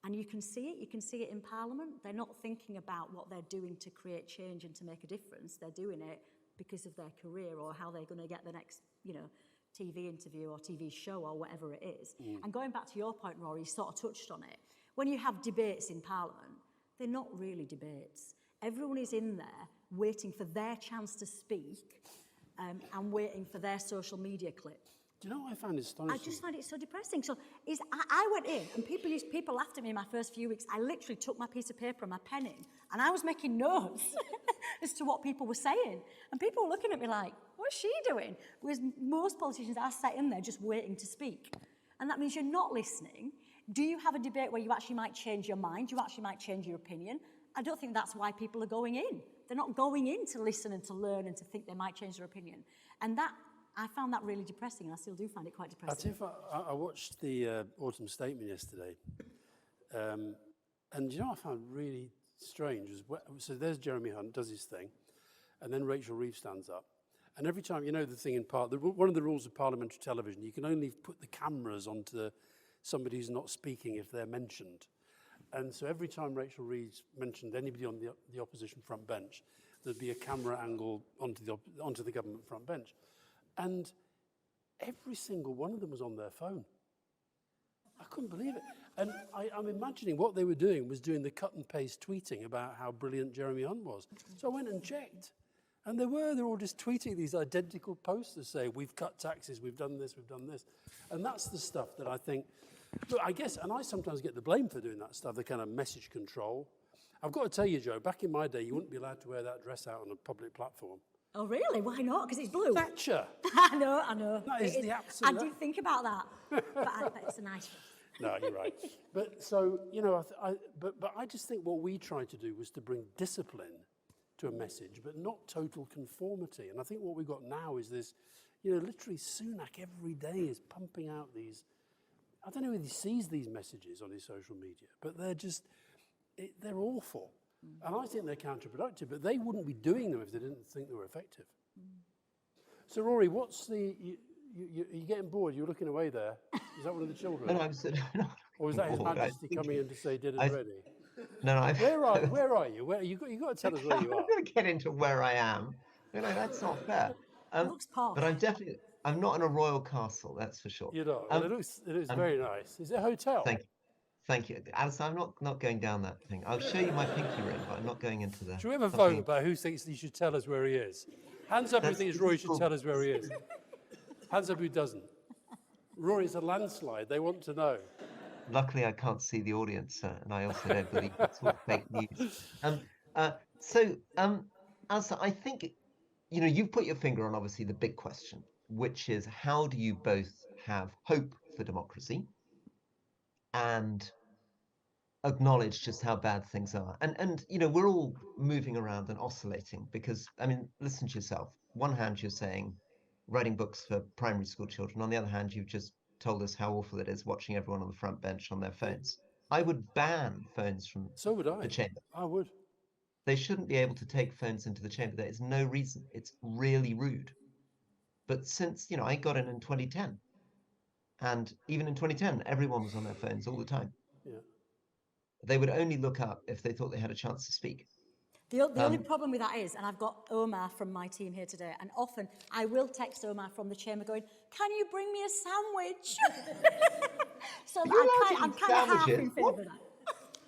And you can see it. You can see it in Parliament. They're not thinking about what they're doing to create change and to make a difference. They're doing it because of their career or how they're going to get the next, you know, TV interview or TV show or whatever it is. And going back to your point, Rory, you sort of touched on it. When you have debates in Parliament, they're not really debates. Everyone is in there waiting for their chance to speak and waiting for their social media clip. Do you know what I find astonishing? I just find it so depressing. So I went in, and people laughed at me in my first few weeks. I literally took my piece of paper and my pen in, and I was making notes as to what people were saying. And people were looking at me like, what's she doing? Whereas most politicians are sat in there just waiting to speak. And that means you're not listening. Do you have a debate where you actually might change your mind? You actually might change your opinion? I don't think that's why people are going in. They're not going in to listen and to learn and to think they might change their opinion. And that, I found that really depressing, and I still do find it quite depressing. I watched the autumn statement yesterday, and you know what I found really strange was, so there's Jeremy Hunt, does his thing, and then Rachel Reeves stands up, and every time, you know the thing in one of the rules of parliamentary television, you can only put the cameras onto somebody who's not speaking if they're mentioned. And so every time Rachel Reeves mentioned anybody on the opposition front bench, there'd be a camera angle onto the government front bench. And every single one of them was on their phone. I couldn't believe it. And I'm imagining what they were doing was doing the cut and paste tweeting about how brilliant Jeremy Hunt was. So I went and checked. And they're all just tweeting these identical posts that say, we've cut taxes, we've done this, we've done this. And that's the stuff that I think, look, I guess, and I sometimes get the blame for doing that stuff, the kind of message control. I've got to tell you, Jo, back in my day, you wouldn't be allowed to wear that dress out on a public platform. Oh, really? Why not? Because it's blue. Thatcher. I know. That is the absolute... I did think about that, but it's a nice one. No, you're right. But so, you know, but I just think what we tried to do was to bring discipline to a message, but not total conformity. And I think what we've got now is this, you know, literally Sunak every day is pumping out these, I don't know if he sees these messages on his social media, but they're just, they're awful. And I think they're counterproductive, but they wouldn't be doing them if they didn't think they were effective. So, Rory, what's the... You're getting bored? You're looking away there. Is that one of the children? No, I'm sitting. Or was that His Majesty coming in to say dinner's ready? No, Where are you? You got to tell us where you are. I'm going to get into where I am. You know, that's not fair. Looks posh. But I'm not in a royal castle, that's for sure. You're not. It looks very nice. Is it a hotel? Thank you. Alistair, I'm not going down that thing. I'll show you my pinky ring, but I'm not going into there. Should we have a vote about who thinks he should tell us where he is? Hands up who thinks Rory should tell us where he is. Hands up who doesn't. Rory, it's a landslide. They want to know. Luckily, I can't see the audience, and I also don't believe it's all fake news. Alistair, I think, you know, you've put your finger on obviously the big question, which is how do you both have hope for democracy and acknowledge just how bad things are. And you know, we're all moving around and oscillating because, I mean, listen to yourself. One hand, you're saying writing books for primary school children. On the other hand, you've just told us how awful it is watching everyone on the front bench on their phones. I would ban phones from So would I. the chamber. I would. They shouldn't be able to take phones into the chamber. There is no reason. It's really rude. But since, you know, I got in 2010, and even in 2010, everyone was on their phones all the time. Yeah. They would only look up if they thought they had a chance to speak. The only problem with that is, and I've got Omar from my team here today, and often I will text Omar from the chamber going, "Can you bring me a sandwich?" So I'm kind of half in favour of that.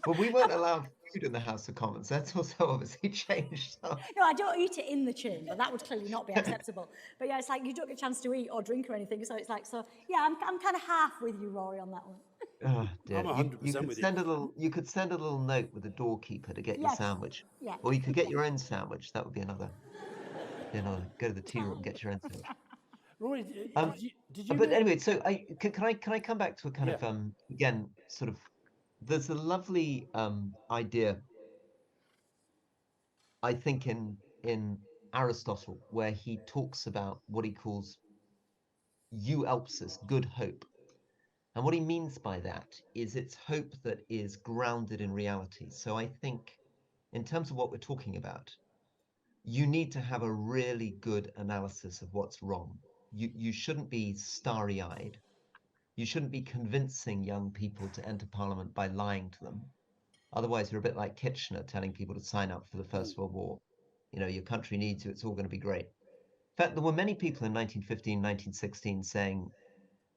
Well, we weren't allowed food in the House of Commons. That's also obviously changed. So. No, I don't eat it in the chamber. That would clearly not be acceptable. But yeah, it's like you don't get a chance to eat or drink or anything. So it's like, so yeah, I'm kind of half with you, Rory, on that one. Oh dear. I'm 100% with you. You could send a little note with the doorkeeper to get your Yes. sandwich. Yeah. Or you could get your own sandwich. That would be another. Go to the tea room, get your own sandwich. Rory, did you But know- anyway, so can I come back to a kind Yeah. of again, sort of, there's a lovely idea, I think, in Aristotle, where he talks about what he calls euelpsis, good hope. And what he means by that is it's hope that is grounded in reality. So I think in terms of what we're talking about, you need to have a really good analysis of what's wrong. You shouldn't be starry-eyed. You shouldn't be convincing young people to enter Parliament by lying to them. Otherwise, you're a bit like Kitchener telling people to sign up for the First World War. You know, your country needs you, it's all going to be great. In fact, there were many people in 1915, 1916 saying,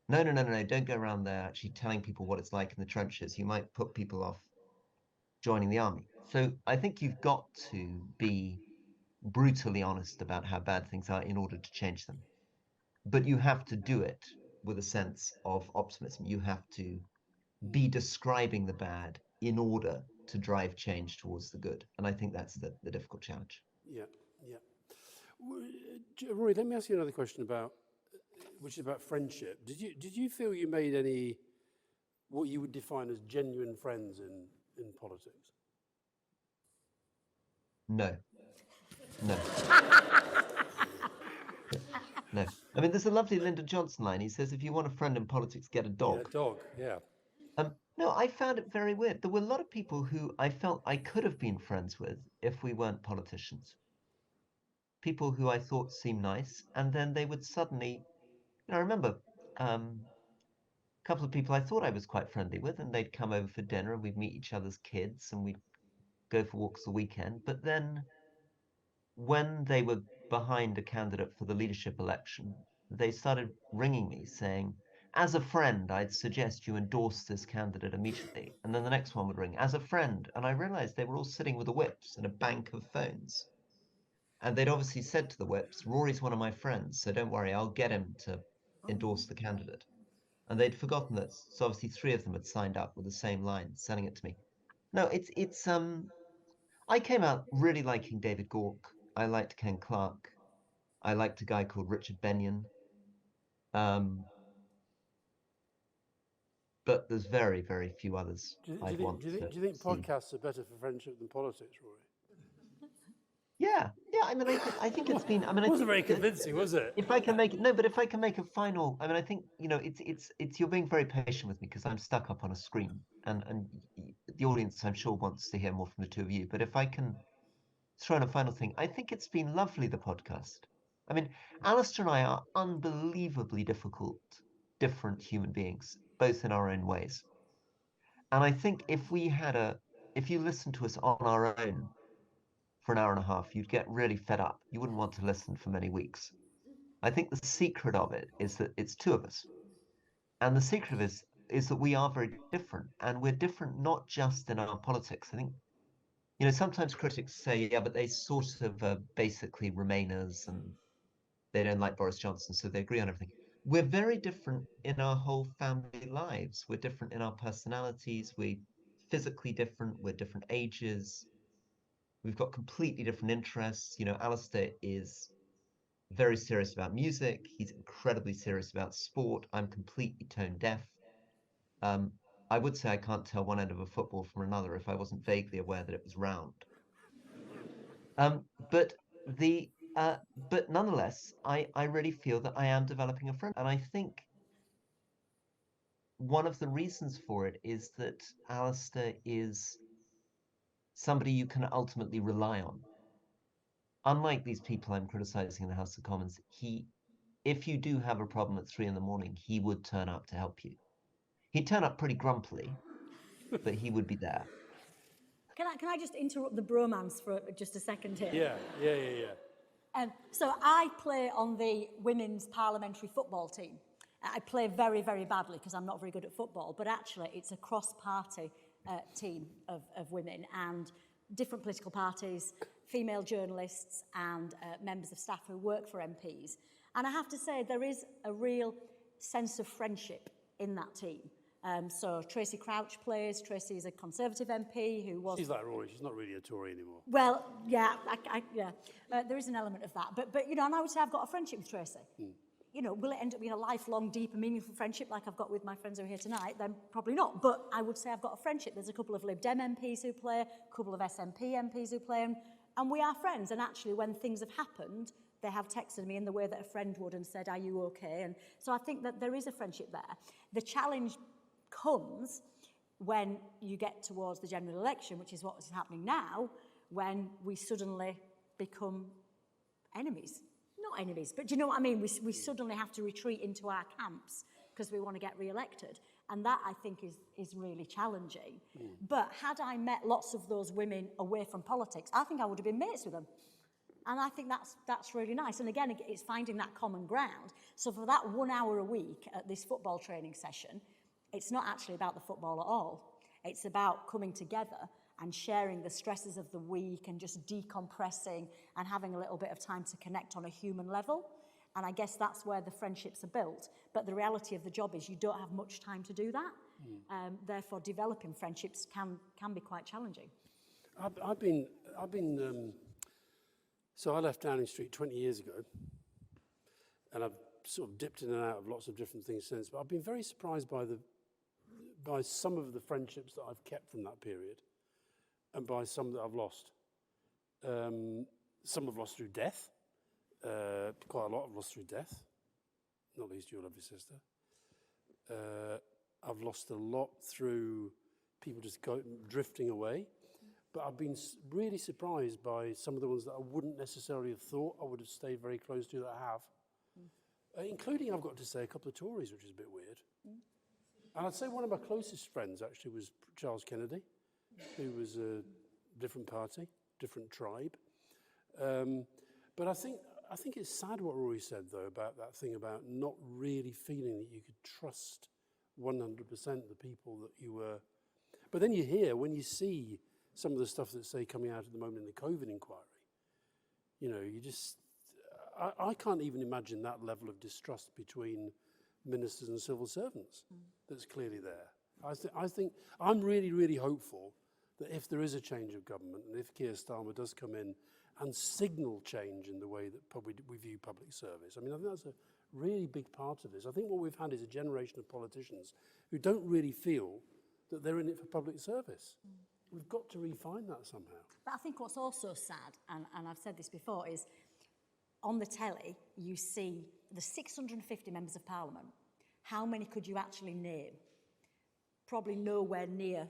no, don't go around there actually telling people what it's like in the trenches. You might put people off joining the army. So I think you've got to be brutally honest about how bad things are in order to change them. But you have to do it with a sense of optimism. You have to be describing the bad in order to drive change towards the good. And I think that's the difficult challenge. Yeah. Rory, let me ask you another question which is about friendship. Did you feel you made any, what you would define as genuine friends in politics? No. No. I mean, there's a lovely Lyndon Johnson line. He says, if you want a friend in politics, get a dog. Yeah, dog, yeah. No, I found it very weird. There were a lot of people who I felt I could have been friends with if we weren't politicians. People who I thought seemed nice, and then they would suddenly, I remember a couple of people I thought I was quite friendly with, and they'd come over for dinner, and we'd meet each other's kids, and we'd go for walks the weekend. But then when they were behind a candidate for the leadership election, they started ringing me saying, as a friend, I'd suggest you endorse this candidate immediately. And then the next one would ring, as a friend. And I realized they were all sitting with the whips and a bank of phones. And they'd obviously said to the whips, Rory's one of my friends, so don't worry, I'll get him to endorse the candidate. And they'd forgotten that, so obviously 3 of them had signed up with the same line, selling it to me. No, it's I came out really liking David Gauke. I liked Ken Clarke. I liked a guy called Richard Benyon. But there's very, very few others I'd want to see. Do you think podcasts are better for friendship than politics, Rory? Yeah. I mean, I think it's been. I mean, it wasn't very convincing, was it? If I can make it, no, but if I can make a final, I mean, I think it's you're being very patient with me because I'm stuck up on a screen, and the audience, I'm sure, wants to hear more from the two of you. But if I can throw in a final thing, I think it's been lovely, the podcast. I mean, Alastair and I are unbelievably different human beings, both in our own ways. And I think if you listen to us on our own for an hour and a half, you'd get really fed up. You wouldn't want to listen for many weeks. I think the secret of it is that it's 2 of us. And the secret of it is that we are very different. And we're different not just in our politics. I think, sometimes critics say, yeah, but they sort of basically Remainers and they don't like Boris Johnson, so they agree on everything. We're very different in our whole family lives. We're different in our personalities. We're physically different. We're different ages. We've got completely different interests. Alastair is very serious about music. He's incredibly serious about sport. I'm completely tone deaf. I would say I can't tell one end of a football from another if I wasn't vaguely aware that it was round. But the but nonetheless, I really feel that I am developing a friend, and I think one of the reasons for it is that Alastair is somebody you can ultimately rely on. Unlike these people I'm criticizing in the House of Commons, if you do have a problem at 3 a.m, he would turn up to help you. He'd turn up pretty grumpily, but he would be there. Can I just interrupt the bromance for just a second here? Yeah. So I play on the women's parliamentary football team. I play very, very badly because I'm not very good at football, but actually it's a cross-party team of women and different political parties, female journalists and members of staff who work for MPs. And I have to say there is a real sense of friendship in that team. So Tracy Crouch plays. Tracy is a Conservative MP who was... She's like Rory, she's not really a Tory anymore. Well, yeah, there is an element of that. But you know, and I would say I've got a friendship with Tracy. You know, will it end up being a lifelong, deep and meaningful friendship like I've got with my friends who are here tonight? Then probably not. But I would say I've got a friendship. There's a couple of Lib Dem MPs who play, a couple of SNP MPs who play, and we are friends. And actually, when things have happened, they have texted me in the way that a friend would and said, "Are you okay?" And so I think that there is a friendship there. The challenge comes when you get towards the general election, which is what is happening now, when we suddenly become enemies. Not enemies, but do you know what I mean? We suddenly have to retreat into our camps because we want to get re-elected. And that, I think, is really challenging. But had I met lots of those women away from politics, I think I would have been mates with them. And I think that's really nice. And again, it's finding that common ground. So for that 1 hour a week at this football training session, it's not actually about the football at all. It's about coming together and sharing the stresses of the week and just decompressing and having a little bit of time to connect on a human level. And I guess that's where the friendships are built. But the reality of the job is you don't have much time to do that. Therefore, developing friendships can be quite challenging. So I left Downing Street 20 years ago, and I've sort of dipped in and out of lots of different things since. But I've been very surprised by some of the friendships that I've kept from that period, and by some that I've lost. Some I've lost through death. Quite a lot I've lost through death, not least your lovely sister. I've lost a lot through people just drifting away. But I've been really surprised by some of the ones that I wouldn't necessarily have thought I would have stayed very close to that I have. Including, I've got to say, a couple of Tories, which is a bit weird. And I'd say one of my closest friends actually was Charles Kennedy, who was a different party, different tribe. But I think it's sad what Rory said, though, about that thing about not really feeling that you could trust 100% the people that you were. But then you hear, when you see some of the stuff that's, say, coming out at the moment in the COVID inquiry, you know, you just, I can't even imagine that level of distrust between ministers and civil servants that's clearly there. I think I'm really, really hopeful that if there is a change of government and if Keir Starmer does come in and signal change in the way that we view public service, I mean, I think that's a really big part of this. I think what we've had is a generation of politicians who don't really feel that they're in it for public service. We've got to refine that somehow. But I think what's also sad, and I've said this before, is on the telly, you see the 650 members of Parliament. How many could you actually name? Probably nowhere near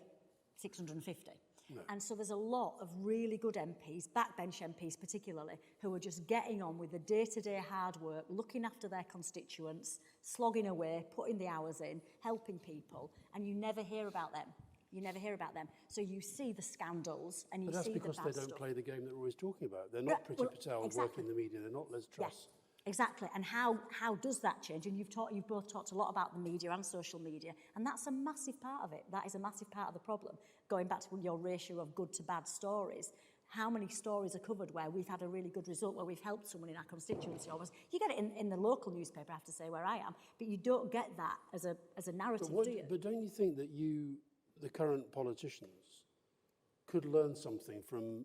650. No. And so there's a lot of really good MPs, backbench MPs particularly, who are just getting on with the day-to-day hard work, looking after their constituents, slogging away, putting the hours in, helping people, and you never hear about them. You never hear about them. So you see the scandals and you see the bad stuff. But that's because they don't play the game that Rory's talking about. They're not Priti Patel working the media. They're not Liz Truss. Yeah, exactly. And how does that change? And you've both talked a lot about the media and social media, and that's a massive part of it. That is a massive part of the problem. Going back to your ratio of good to bad stories, how many stories are covered where we've had a really good result, where we've helped someone in our constituency? You get it in the local newspaper, I have to say, where I am, but you don't get that as a narrative, do you? But don't you think that the current politicians, could learn something from...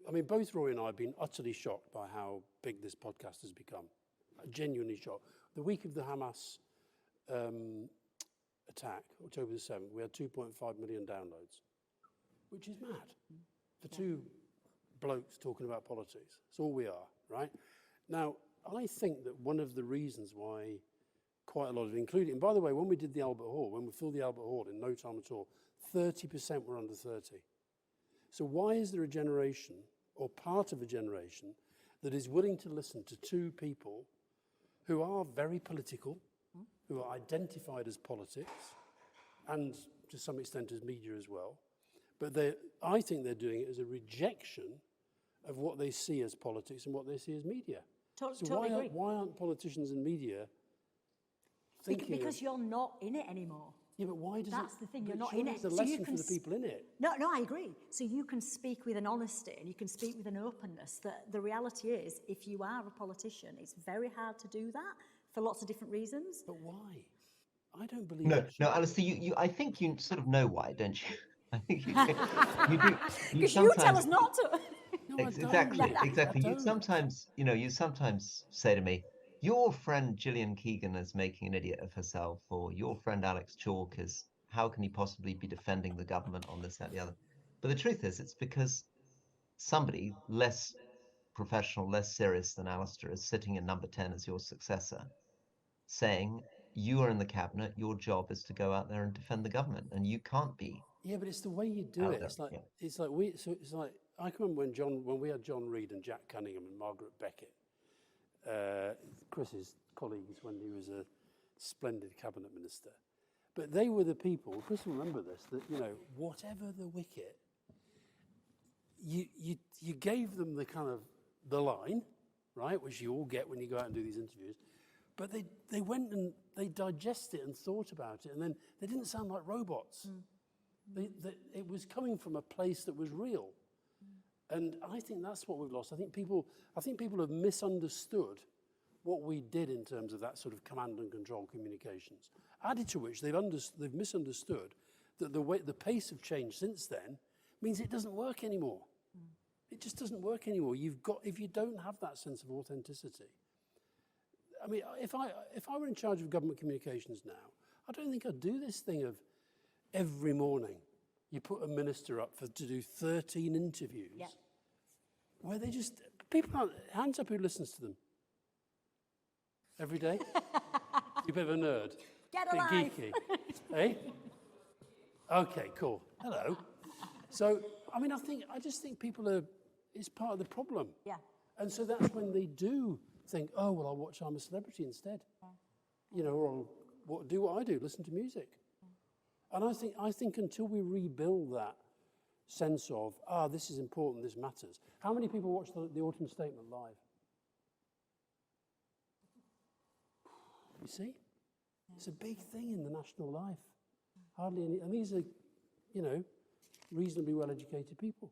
I mean, both Rory and I have been utterly shocked by how big this podcast has become. Genuinely shocked. The week of the Hamas attack, October the 7th, we had 2.5 million downloads, which is mad for two blokes talking about politics. It's all we are, right? Now, I think that one of the reasons why quite a lot of, including, and by the way, when we did the Albert Hall, when we filled the Albert Hall in no time at all, 30% were under 30. So why is there a generation, or part of a generation, that is willing to listen to two people who are very political, who are identified as politics, and to some extent as media as well, but I think they're doing it as a rejection of what they see as politics and what they see as media. Totally agree. Why aren't politicians and media thinking because you're not in it anymore. Yeah, but why does That's the thing, you're not surely in it. It's a So lesson you for can the people in it. No, I agree. So you can speak with an honesty and you can speak with an openness that the reality is, if you are a politician, it's very hard to do that for lots of different reasons. But why? I don't believe No, that. no, Alastair, I think you sort of know why, don't you? I think you do. Because you tell us not to. No, I don't. Exactly. I You don't. sometimes say to me, your friend Gillian Keegan is making an idiot of herself, or your friend Alex Chalk is, how can he possibly be defending the government on this, that, and the other? But the truth is, it's because somebody less professional, less serious than Alastair is sitting in number 10 as your successor, saying, you are in the cabinet, your job is to go out there and defend the government, and you can't be. Yeah, but it's the way you do it. It's like I can remember when we had John Reid and Jack Cunningham and Margaret Beckett, Chris's colleagues when he was a splendid cabinet minister. But they were the people, Chris will remember this, that, whatever the wicket, you gave them the kind of the line, right, which you all get when you go out and do these interviews. But they went and they digested it and thought about it, and then they didn't sound like robots. It was coming from a place that was real. And I think that's what we've lost. I think people have misunderstood what we did in terms of that sort of command and control communications. Added to which they've misunderstood that the pace of change since then means it doesn't work anymore. It just doesn't work anymore. If you don't have that sense of authenticity. I mean, if I were in charge of government communications now, I don't think I'd do this thing of every morning you put a minister up to do 13 interviews, where they just, hands up who listens to them every day. You're a bit of a nerd. Get bit alive. geeky. Hey? Okay, cool. Hello. So, I mean, I just think people it's part of the problem. Yeah. And so that's when they do think, oh, well, I'll watch I'm a Celebrity instead. Or I'll do what I do, listen to music. And I think until we rebuild that sense of, this is important, this matters. How many people watch the Autumn Statement live? You see? It's a big thing in the national life. Hardly any, and these are, reasonably well-educated people.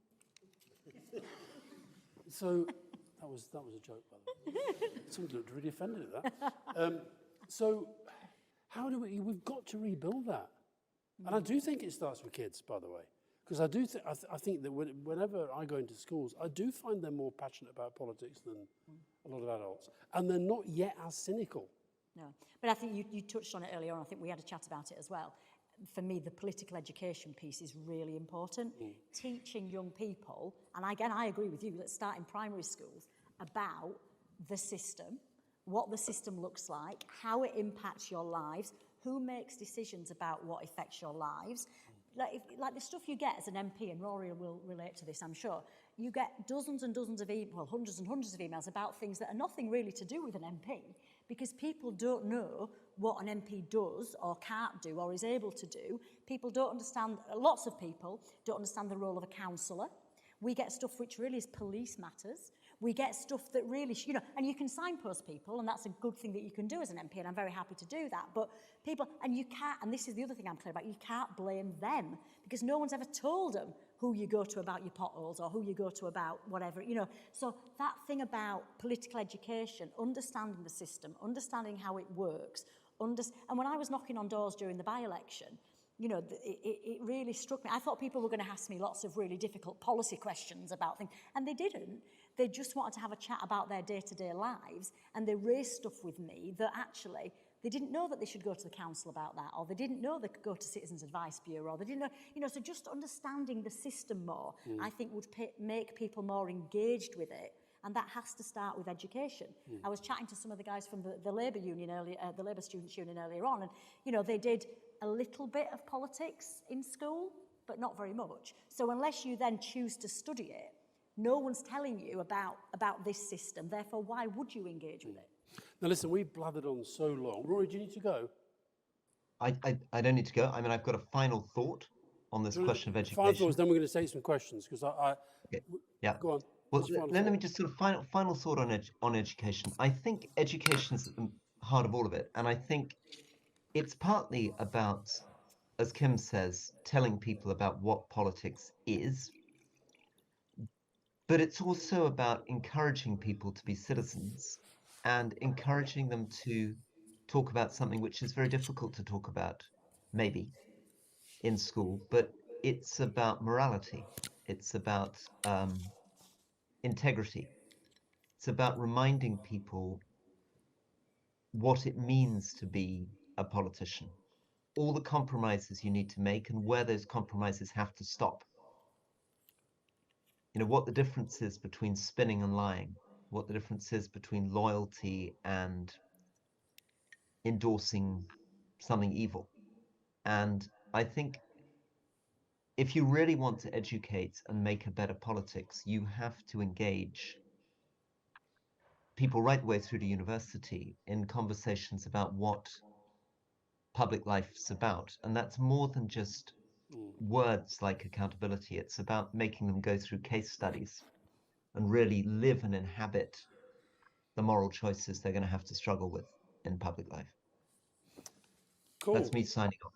So, that was a joke, by the way. Someone looked really offended at that. So, how do we've got to rebuild that. And I do think it starts with kids, by the way, because I think that whenever I go into schools, I do find them more passionate about politics than a lot of adults, and they're not yet as cynical. No, but I think you touched on it earlier on. I think we had a chat about it as well. For me, the political education piece is really important. Teaching young people, and again, I agree with you, let's start in primary schools, about the system, what the system looks like, how it impacts your lives, who makes decisions about what affects your lives. Like the stuff you get as an MP, and Rory will relate to this, I'm sure, you get dozens and dozens of hundreds and hundreds of emails about things that are nothing really to do with an MP, because people don't know what an MP does or can't do or is able to do. People don't understand, lots of people don't understand the role of a counsellor. We get stuff which really is police matters. We get stuff that really, and you can signpost people, and that's a good thing that you can do as an MP, and I'm very happy to do that. But people, and you can't, and this is the other thing I'm clear about, you can't blame them, because no one's ever told them who you go to about your potholes or who you go to about whatever, So that thing about political education, understanding the system, understanding how it works, and when I was knocking on doors during the by-election, it really struck me. I thought people were going to ask me lots of really difficult policy questions about things, and they didn't. They just wanted to have a chat about their day-to-day lives, and they raised stuff with me that actually they didn't know that they should go to the council about that, or they didn't know they could go to Citizens Advice Bureau, or they didn't know, you know, so just understanding the system more, I think would make people more engaged with it. And that has to start with education. I was chatting to some of the guys from the Labour Union earlier, the Labour Students' Union earlier on, and, you know, they did a little bit of politics in school, but not very much. So unless you then choose to study it, no one's telling you about this system. Therefore, why would you engage with it? Now, listen, we've blathered on so long. Rory, do you need to go? I don't need to go. I mean, I've got a final thought on this question of education. Final thoughts, then we're going to take some questions, because Okay. Yeah. Go on. Well, let me just sort of final thought on education. I think education is at the heart of all of it, and I think it's partly about, as Kim says, telling people about what politics is, but it's also about encouraging people to be citizens and encouraging them to talk about something which is very difficult to talk about, maybe, in school, but it's about morality. It's about integrity. It's about reminding people what it means to be a politician, all the compromises you need to make and where those compromises have to stop. You know, what the difference is between spinning and lying, what the difference is between loyalty and endorsing something evil. And I think if you really want to educate and make a better politics, you have to engage people right the way through to university in conversations about what public life's about. And that's more than just words like accountability. It's about making them go through case studies and really live and inhabit the moral choices they're going to have to struggle with in public life. Cool. That's me signing off.